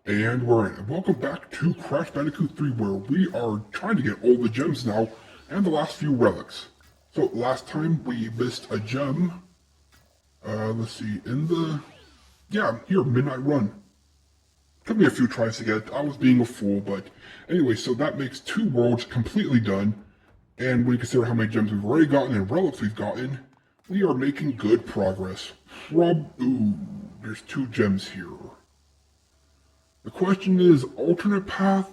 And we're in. Welcome back to Crash Bandicoot 3, where we are trying to get all the gems now, and the last few relics. So, last time we missed a gem. Let's see, here, Midnight Run. Took me a few tries to get it. I was being a fool, but anyway, so that makes 2 worlds completely done. And when you consider how many gems we've already gotten and relics we've gotten, we are making good progress. Ooh, there's 2 gems here. The question is, alternate path,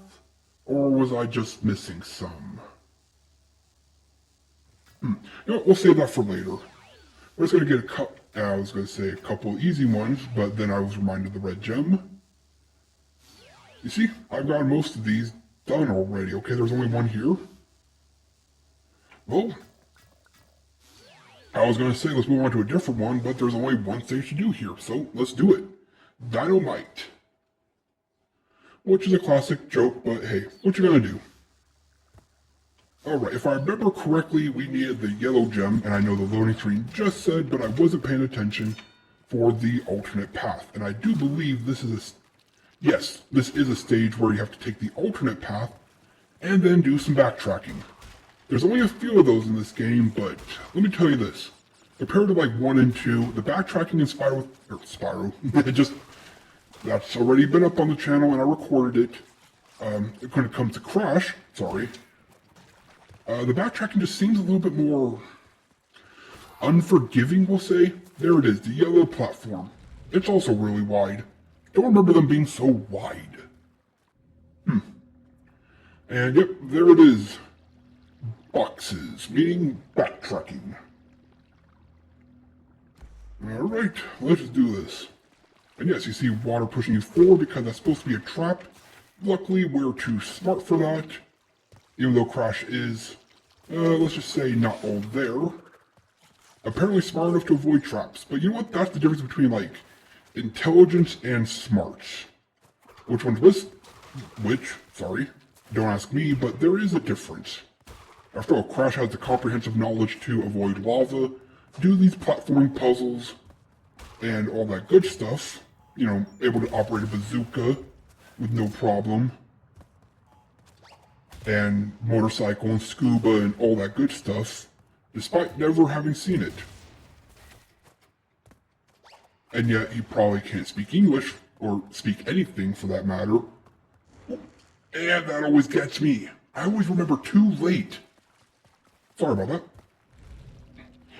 or was I just missing some? We'll save that for later. We're just going to get a couple easy ones, but then I was reminded of the red gem. You see, I've got most of these done already. Okay, there's only one here. Well, I was going to say let's move on to a different one, but there's only one stage to do here, so let's do it. Dynamite. Which is a classic joke, but hey, what you gonna do? Alright, if I remember correctly, we needed the yellow gem, and I know the loading screen just said, but I wasn't paying attention, for the alternate path. And I do believe this is this is a stage where you have to take the alternate path, and then do some backtracking. There's only a few of those in this game, but let me tell you this. Compared to like 1 and 2, the backtracking in Spyro, that's already been up on the channel and I recorded it. When it comes to Crash, the backtracking just seems a little bit more unforgiving, we'll say. There it is, the yellow platform. It's also really wide. Don't remember them being so wide. And yep, there it is. Boxes, meaning backtracking. Alright, let's do this. And yes, you see water pushing you forward because that's supposed to be a trap. Luckily, we're too smart for that. Even though Crash is, let's just say, not all there. Apparently smart enough to avoid traps. But you know what? That's the difference between, like, intelligence and smarts. Which one's which? Sorry. Don't ask me, but there is a difference. After all, Crash has the comprehensive knowledge to avoid lava, do these platforming puzzles, and all that good stuff. You know, able to operate a bazooka with no problem. And motorcycle and scuba and all that good stuff, despite never having seen it. And yet he probably can't speak English, or speak anything for that matter. And that always gets me. I always remember too late. Sorry about that.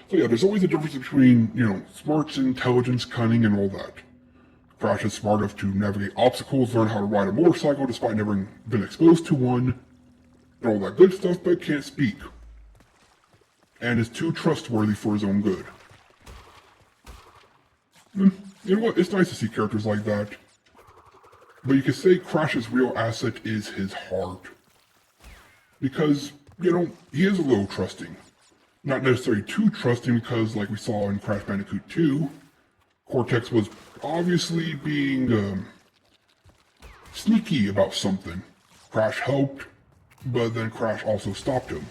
So yeah, there's always a difference between, smarts, intelligence, cunning, and all that. Crash is smart enough to navigate obstacles, learn how to ride a motorcycle despite never having been exposed to one, and all that good stuff, but can't speak. And is too trustworthy for his own good. You know what, it's nice to see characters like that. But you could say Crash's real asset is his heart. Because, he is a little trusting. Not necessarily too trusting because, like we saw in Crash Bandicoot 2, Cortex was obviously being sneaky about something. Crash helped, but then Crash also stopped him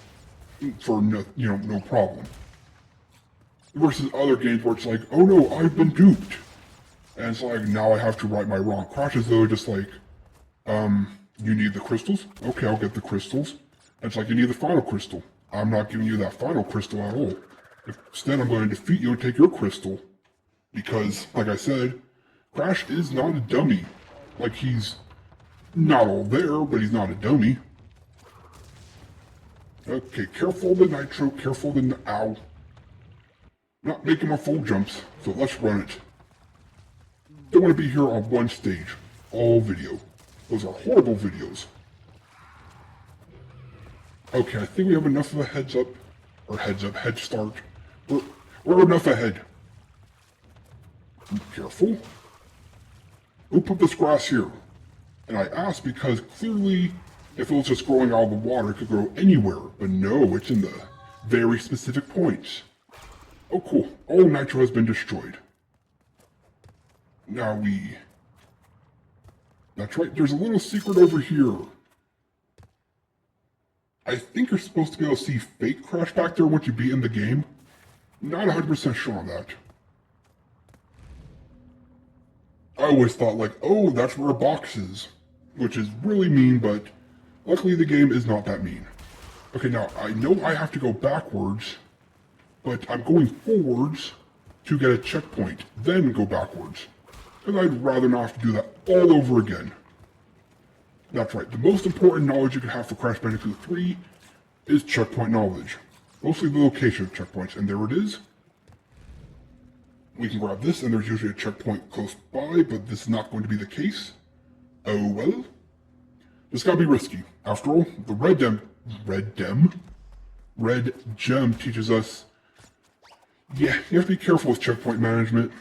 for no problem. Versus other games where it's like, oh no, I've been duped, and it's like, now I have to right my wrong. Crash is though just like, you need the crystals? Okay, I'll get the crystals. And it's like, you need the final crystal. I'm not giving you that final crystal at all. Instead, I'm going to defeat you and take your crystal. Because, like I said, Crash is not a dummy. Like, he's not all there, but he's not a dummy. Okay, careful the nitro, careful the ow. Not making my full jumps, so let's run it. Don't want to be here on one stage, all video. Those are horrible videos. Okay, I think we have enough of a head start. We're enough ahead. Be careful. Who put this grass here? And I asked because clearly, if it was just growing out of the water, it could grow anywhere. But no, it's in the very specific points. Oh cool, all nitro has been destroyed. Now that's right, there's a little secret over here. I think you're supposed to be able to see fake Crash back there once you beat in the game. Not 100% sure on that. I always thought like, oh, that's where a box is, which is really mean, but luckily the game is not that mean. Okay, now I know I have to go backwards, but I'm going forwards to get a checkpoint, then go backwards. Because I'd rather not have to do that all over again. That's right, the most important knowledge you can have for Crash Bandicoot 3 is checkpoint knowledge. Mostly the location of checkpoints, and there it is. We can grab this, and there's usually a checkpoint close by, but this is not going to be the case. Oh well. This gotta be risky. After all, the red gem teaches us, yeah, you have to be careful with checkpoint management.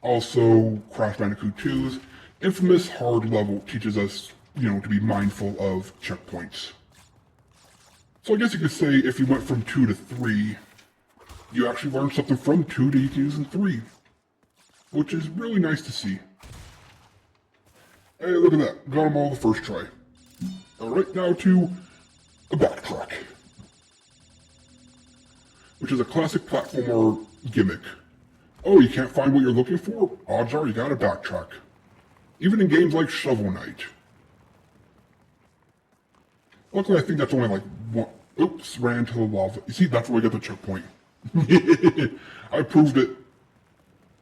Also, Crash Bandicoot 2's infamous hard level teaches us, to be mindful of checkpoints. So I guess you could say if you went from 2 to 3, you actually learned something from 2 that you can use in 3. Which is really nice to see. Hey, look at that. Got them all the first try. Alright, now to a backtrack. Which is a classic platformer gimmick. Oh, you can't find what you're looking for? Odds are you gotta backtrack. Even in games like Shovel Knight. Luckily, I think that's only like one. Oops, ran into the lava. You see, that's where I got the checkpoint. I proved it.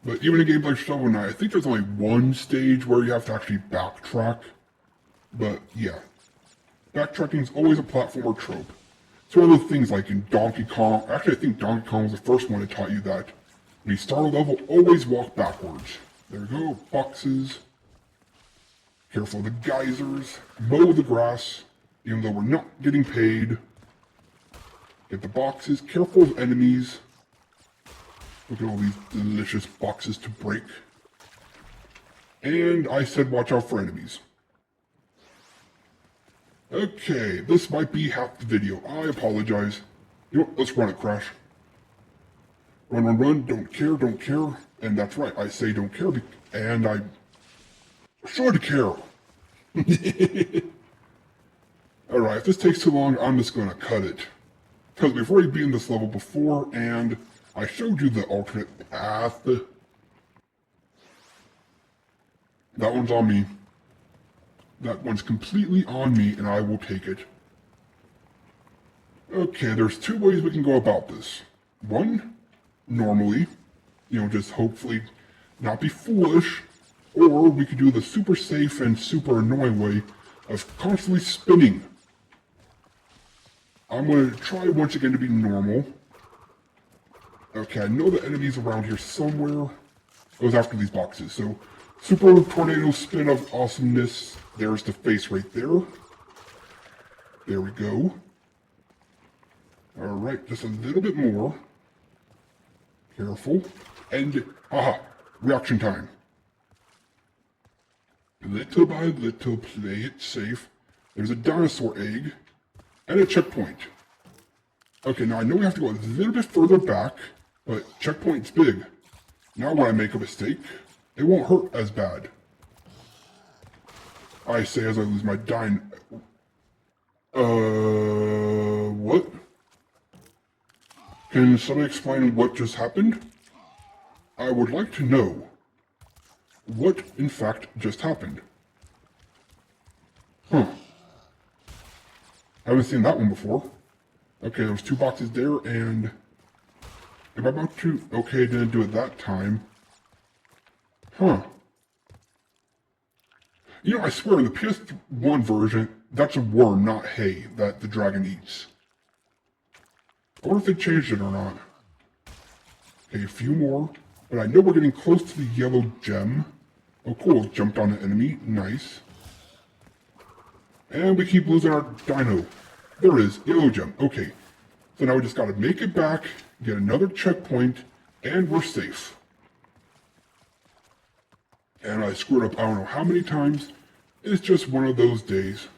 But even in games like Shovel Knight, I think there's only one stage where you have to actually backtrack. But yeah, backtracking is always a platformer trope. It's one of those things like in Donkey Kong. Actually, I think Donkey Kong was the first one that taught you that when you start a level, always walk backwards. There we go, boxes. Careful of the geysers. Mow the grass, even though we're not getting paid. Get the boxes. Careful of enemies. Look at all these delicious boxes to break. And I said watch out for enemies. Okay, this might be half the video. I apologize. You know what, let's run it, Crash. Run, run, run, don't care. And that's right, I say don't care, and I should care. Alright, if this takes too long, I'm just gonna cut it. Because we've already been this level before, and I showed you the alternate path. That one's on me. That one's completely on me, and I will take it. Okay, there's two ways we can go about this. One, normally, just hopefully not be foolish, or we could do the super safe and super annoying way of constantly spinning. I'm going to try once again to be normal. Okay, I know the enemy's around here somewhere. It was after these boxes, so super tornado spin of awesomeness. There's the face right there. There we go. Alright, just a little bit more. Careful. And, haha, reaction time. Little by little, play it safe. There's a dinosaur egg. And a checkpoint. Okay, now I know we have to go a little bit further back, but checkpoint's big. Now when I make a mistake, it won't hurt as bad. I say as I lose my what? Can somebody explain what just happened? I would like to know what, in fact, just happened. Huh. I haven't seen that one before. Okay, there's two boxes there, and am I about to? Okay, didn't do it that time. Huh. I swear, in the PS1 version, that's a worm, not hay, that the dragon eats. I wonder if they changed it or not. Okay, a few more, but I know we're getting close to the yellow gem. Oh, cool, jumped on an enemy, nice. And we keep losing our dino. There it is, yellow gem, okay. So now we just gotta make it back, get another checkpoint, and we're safe. And I screwed up I don't know how many times. It's just one of those days.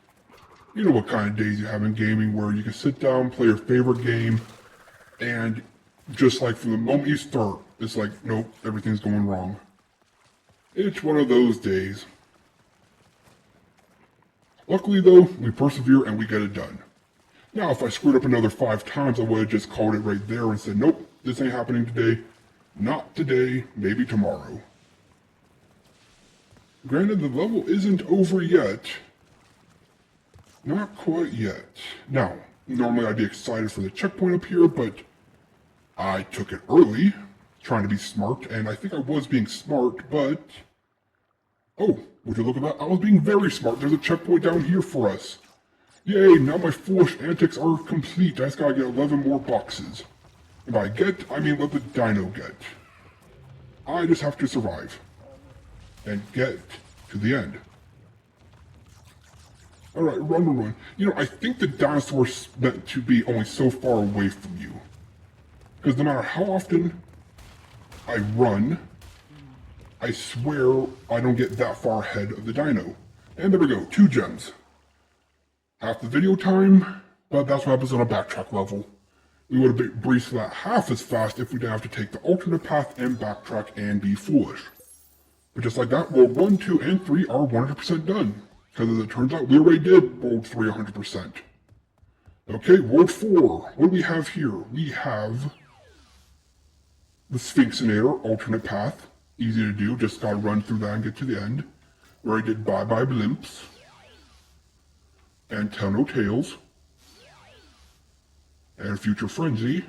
You know what kind of days you have in gaming where you can sit down, play your favorite game, and just like from the moment you start, it's like, nope, everything's going wrong. It's one of those days. Luckily though, we persevere and we get it done. Now if I screwed up another 5 times, I would have just called it right there and said, nope, this ain't happening today. Not today, maybe tomorrow. Granted, the level isn't over yet. Not quite yet. Now, normally I'd be excited for the checkpoint up here, but I took it early, trying to be smart, and I think I was being smart, but... Oh, would you look at that? I was being very smart. There's a checkpoint down here for us. Yay, now my foolish antics are complete. I just gotta get 11 more boxes. And by get, I mean let the dino get. I just have to survive. And get to the end. Alright, run. You know, I think the dinosaur's meant to be only so far away from you. Because no matter how often I run, I swear I don't get that far ahead of the dino. And there we go, 2 gems. Half the video time, but that's what happens on a backtrack level. We would have breezed that half as fast if we didn't have to take the alternate path and backtrack and be foolish. But just like that, World 1, 2, and 3 are 100% done. Because as it turns out, we already did World 3 100%. Okay, World 4. What do we have here? We have the Sphinxinator alternate path. Easy to do, just gotta run through that and get to the end. Where I did Bye Bye Blimps. And Tell No Tales. And Future Frenzy.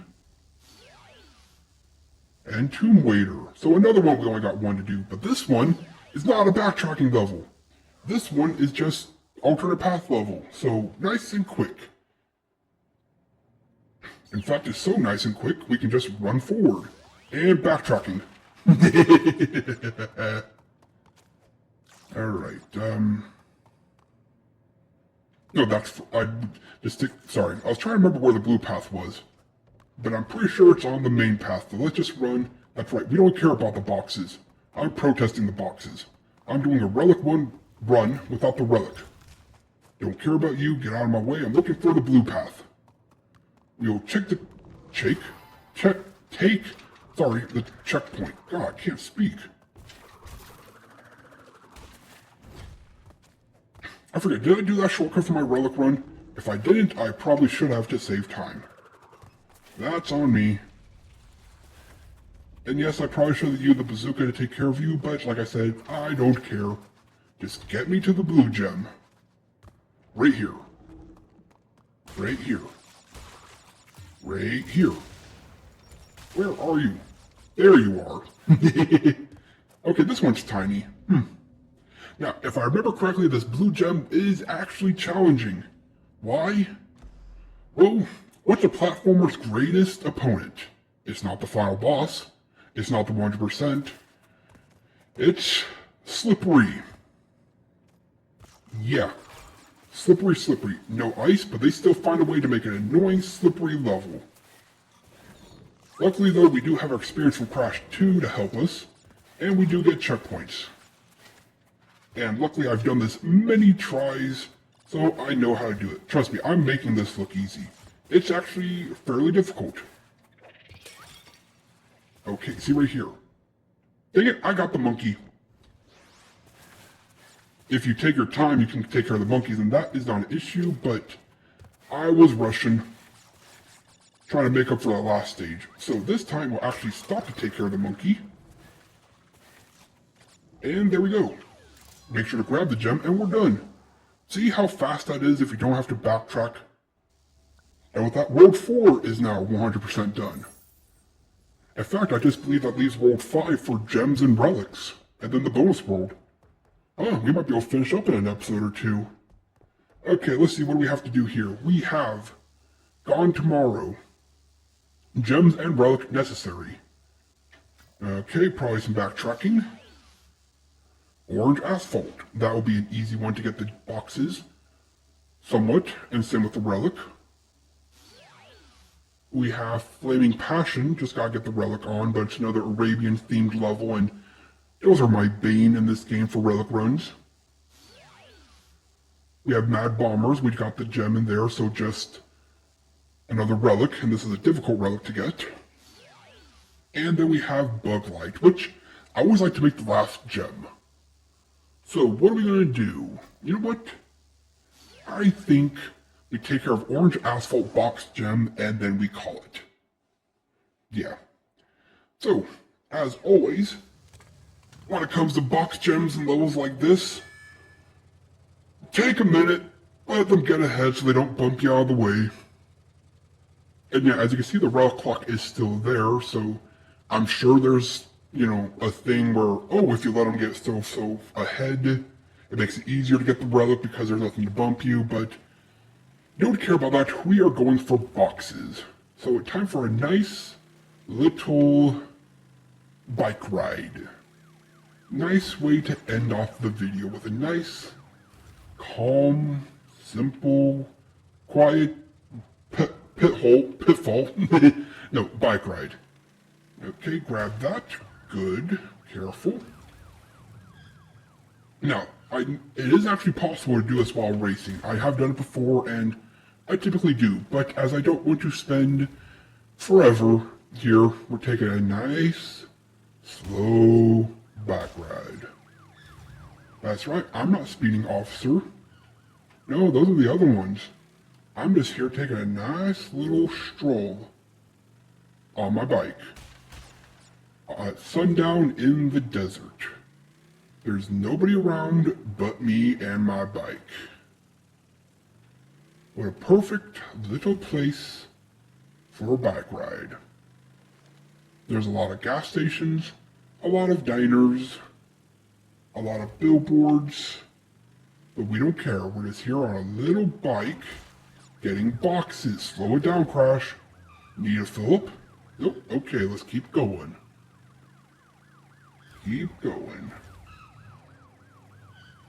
And Tomb Waiter. So another one we only got 1 to do, but this one is not a backtracking level. This one is just alternate path level, so nice and quick. In fact, it's so nice and quick, we can just run forward. And backtracking. Alright, no, sorry, I was trying to remember where the blue path was. But I'm pretty sure it's on the main path, so let's just run. That's right, we don't care about the boxes. I'm protesting the boxes. I'm doing a relic run without the relic. Don't care about you, get out of my way, I'm looking for the blue path. We'll take the checkpoint. God, I can't speak. I forget, did I do that shortcut for my relic run? If I didn't, I probably should have to save time. That's on me. And yes, I probably should have used the bazooka to take care of you, but like I said, I don't care. Just get me to the blue gem. Right here. Right here. Right here. Where are you? There you are. Okay, this one's tiny. Now, if I remember correctly, this blue gem is actually challenging. Why? Well, what's a platformer's greatest opponent? It's not the final boss. It's not the 100%. It's slippery. Yeah. Slippery. No ice, but they still find a way to make an annoying slippery level. Luckily though, we do have our experience from Crash 2 to help us, and we do get checkpoints. And luckily I've done this many tries, so I know how to do it. Trust me, I'm making this look easy. It's actually fairly difficult. Okay, see right here. Dang it, I got the monkey. If you take your time, you can take care of the monkeys, and that is not an issue, but I was rushing, trying to make up for that last stage. So this time we'll actually stop to take care of the monkey. And there we go. Make sure to grab the gem, and we're done. See how fast that is if you don't have to backtrack? And with that, World 4 is now 100% done. In fact, I just believe that leaves World 5 for gems and relics, and then the bonus world. Oh, we might be able to finish up in an episode or 2. Okay, let's see, what do we have to do here? We have Gone Tomorrow. Gems and relic necessary. Okay, probably some backtracking. Orange Asphalt. That will be an easy one to get the boxes. Somewhat, and same with the relic. We have Flaming Passion, just gotta get the relic on, but it's another Arabian themed level, and those are my bane in this game for relic runs. We have Mad Bombers, we got the gem in there, so just another relic, and this is a difficult relic to get. And then we have Bug Light, which I always like to make the last gem. So what are we gonna do? You know what? I think we take care of Orange Asphalt box gem and then we call it. Yeah. So, as always, when it comes to box gems and levels like this, take a minute, let them get ahead so they don't bump you out of the way. And yeah, as you can see, the relic clock is still there, so I'm sure there's, a thing where, oh, if you let them get so ahead, it makes it easier to get the relic because there's nothing to bump you, but don't care about that. We are going for boxes. So time for a nice little bike ride. Nice way to end off the video with a nice, calm, simple, quiet pitfall. No, bike ride. Okay, grab that. Good. Careful. Now, it is actually possible to do this while racing. I have done it before, and I typically do, but as I don't want to spend forever here, we're taking a nice, slow bike ride. That's right, I'm not speeding, officer. No, those are the other ones. I'm just here taking a nice little stroll on my bike. At sundown in the desert. There's nobody around but me and my bike. What a perfect little place for a bike ride. There's a lot of gas stations, a lot of diners, a lot of billboards, but we don't care. We're just here on a little bike getting boxes. Slow it down, Crash. Need a fill-up? Nope. Okay, let's keep going. Keep going.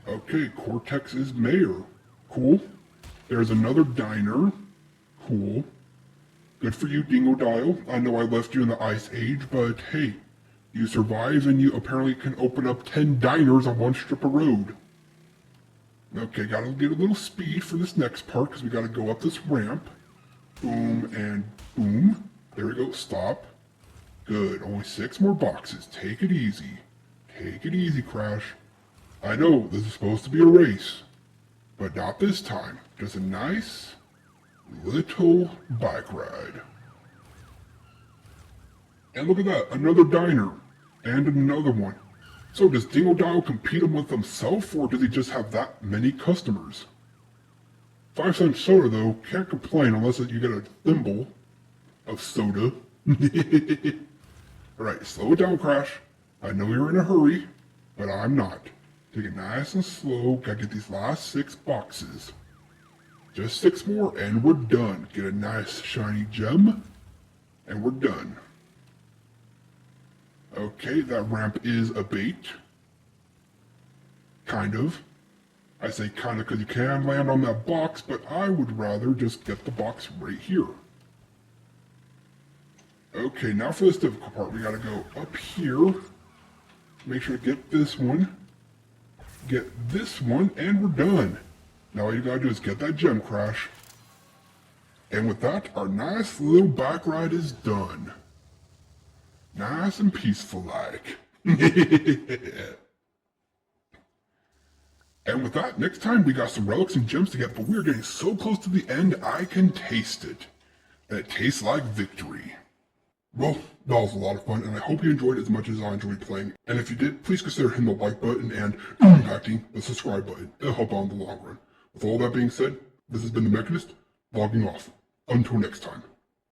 Okay, Cortex is mayor. Cool. There's another diner. Cool. Good for you, Dingo Dial. I know I left you in the Ice Age, but hey, you survived and you apparently can open up 10 diners on one strip of road. Okay, gotta get a little speed for this next part because we gotta go up this ramp. Boom and boom. There we go, stop. Good, only 6 more boxes. Take it easy. Take it easy, Crash. I know this is supposed to be a race, but not this time. Just a nice little bike ride. And look at that, another diner. And another one. So does Dingo Dial compete with himself, or does he just have that many customers? 5-cent soda, though, can't complain unless you get a thimble of soda. Alright, slow it down, Crash. I know you're in a hurry, but I'm not. Take it nice and slow. Gotta get these last 6 boxes. Just 6 more and we're done. Get a nice shiny gem and we're done. Okay, that ramp is a bait. Kind of. I say kind of because you can land on that box, but I would rather just get the box right here. Okay, now for this difficult part, we gotta go up here. Make sure to get this one. Get this one, and we're done. Now all you gotta do is get that gem, Crash. And with that, our nice little bike ride is done. Nice and peaceful like. And with that, next time we got some relics and gems to get, but we're getting so close to the end, I can taste it. And it tastes like victory. Well, that was a lot of fun, and I hope you enjoyed it as much as I enjoyed playing. And if you did, please consider hitting the like button and impacting the subscribe button. It'll help out in the long run. With all that being said, this has been The Mechanist, logging off. Until next time.